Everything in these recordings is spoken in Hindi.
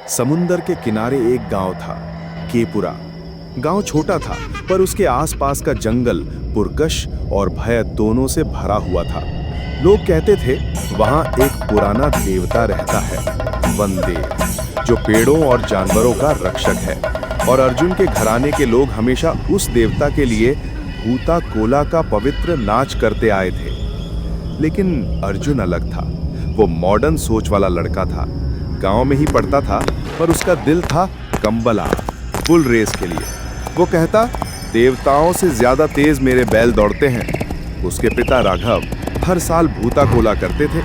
समुंदर के किनारे एक गांव था, केपुरा। गांव छोटा था, पर उसके आसपास का जंगल पुरकश और भय दोनों से भरा हुआ था। लोग कहते थे वहां एक पुराना देवता रहता है, वनदेव, जो पेड़ों और जानवरों का रक्षक है। और अर्जुन के घराने के लोग हमेशा उस देवता के लिए भूता कोला का पवित्र नाच करते आए थे। लेकिन अर्जुन अलग था। वो मॉडर्न सोच वाला लड़का था। गांव में ही पढ़ता था, पर उसका दिल था कंबला, बुल रेस के लिए। वो कहता, देवताओं से ज्यादा तेज मेरे बैल दौड़ते हैं। उसके पिता राघव हर साल भूता कोला करते थे।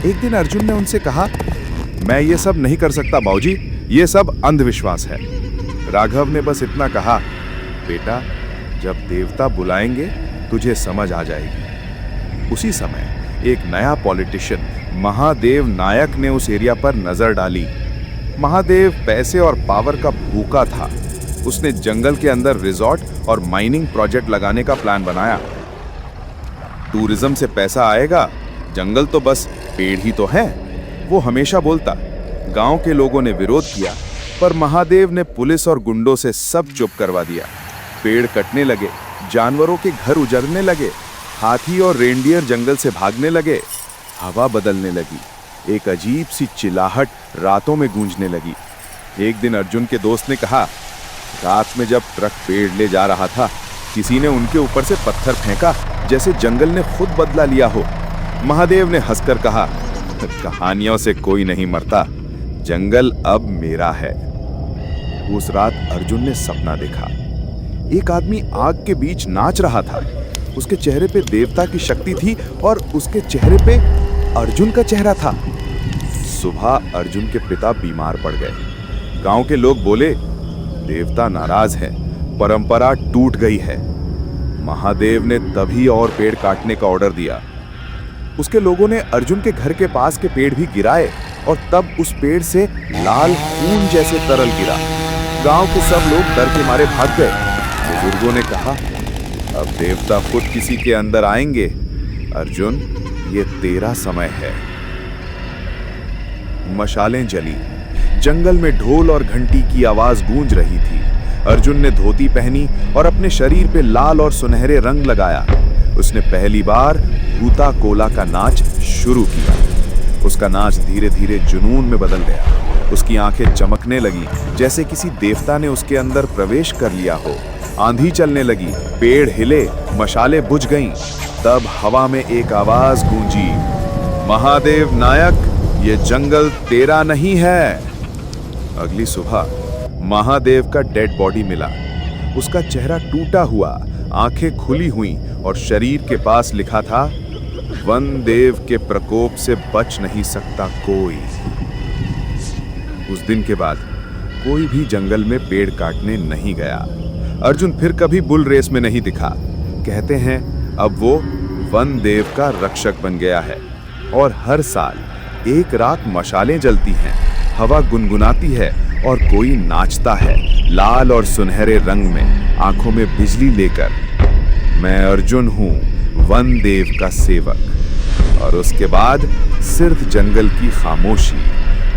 एक दिन अर्जुन ने उनसे कहा, मैं ये सब नहीं कर सकता बाबूजी, ये सब अंधविश्वास है। राघव ने बस इतना कहा, बेटा, जब देवता बुलाएंगे तुझे समझ आ जाएगी। उसी समय एक नया पॉलिटिशियन महादेव नायक ने उस एरिया पर नजर डाली। महादेव पैसे और पावर का भूखा था। उसने जंगल के अंदर रिजॉर्ट और माइनिंग प्रोजेक्ट लगाने का प्लान बनाया। टूरिज्म से पैसा आएगा, जंगल तो बस पेड़ ही तो है, वो हमेशा बोलता। गांव के लोगों ने विरोध किया, पर महादेव ने पुलिस और गुंडों से सब चुप करवा दिया। पेड़ कटने लगे, जानवरों के घर उजड़ने लगे, हाथी और रेंडियर जंगल से भागने लगे। हवा बदलने लगी, एक अजीब सी चिल्लाहट रातों में गूंजने लगी। एक दिन अर्जुन के दोस्त ने कहा, रात में जब ट्रक पेड़ ले जा रहा था, किसी ने उनके ऊपर से पत्थर फेंका, जैसे जंगल ने खुद बदला लिया हो। महादेव ने हंसकर कहा, कहानियों से कोई नहीं मरता, जंगल अब मेरा है। उस रात अर्जुन ने सपना देखा। एक आदमी आग के बीच नाच रहा था। उसके चेहरे पे देवता की शक्ति थी और उसके चेहरे पे अर्जुन का चेहरा था। सुबह अर्जुन के पिता बीमार पड़ गए। गांव के लोग बोले, देवता नाराज है, परंपरा टूट गई है। महादेव ने तभी और पेड़ काटने का ऑर्डर दिया। उसके लोगों ने अर्जुन के घर के पास के पेड़ भी गिराए और तब उस पेड़ से लाल खून जैसे तरल गिरा। गांव के सब लोग डर के मारे भाग गए। बुजुर्गों ने कहा, अब देवता खुद किसी के अंदर आएंगे। अर्जुन, ये तेरा समय है। मशालें जली, जंगल में ढोल और घंटी की आवाज गूंज रही थी। अर्जुन ने धोती पहनी और अपने शरीर पे लाल और सुनहरे रंग लगाया। उसने पहली बार भूता कोला का नाच शुरू किया। उसका नाच धीरे धीरे जुनून में बदल गया। उसकी आंखें चमकने लगी, जैसे किसी देवता ने उसके अंदर प्रवेश कर लिया हो। आंधी चलने लगी, पेड़ हिले, मशालें बुझ गईं। तब हवा में एक आवाज गूंजी, महादेव नायक, ये जंगल तेरा नहीं है। अगली सुबह महादेव का डेड बॉडी मिला। उसका चेहरा टूटा हुआ, आंखें खुली हुईं और शरीर के पास लिखा था, वन देव के प्रकोप से बच नहीं सकता कोई। उस दिन के बाद कोई भी जंगल में पेड़ काटने नहीं गया। अर्जुन फिर कभी बुल रेस में नहीं दिखा। कहते हैं अब वो वन देव का रक्षक बन गया है और हर साल एक रात मशालें जलती हैं, हवा गुनगुनाती है और कोई नाचता है लाल और सुनहरे रंग में, आंखों में बिजली लेकर। मैं अर्जुन हूँ, वन देव का सेवक। और उसके बाद सिर्फ जंगल की खामोशी,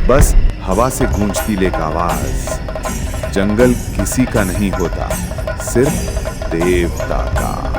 बस हवा से गूंजती लेक आवाज। जंगल किसी का नहीं होता, सिर्फ देवता का।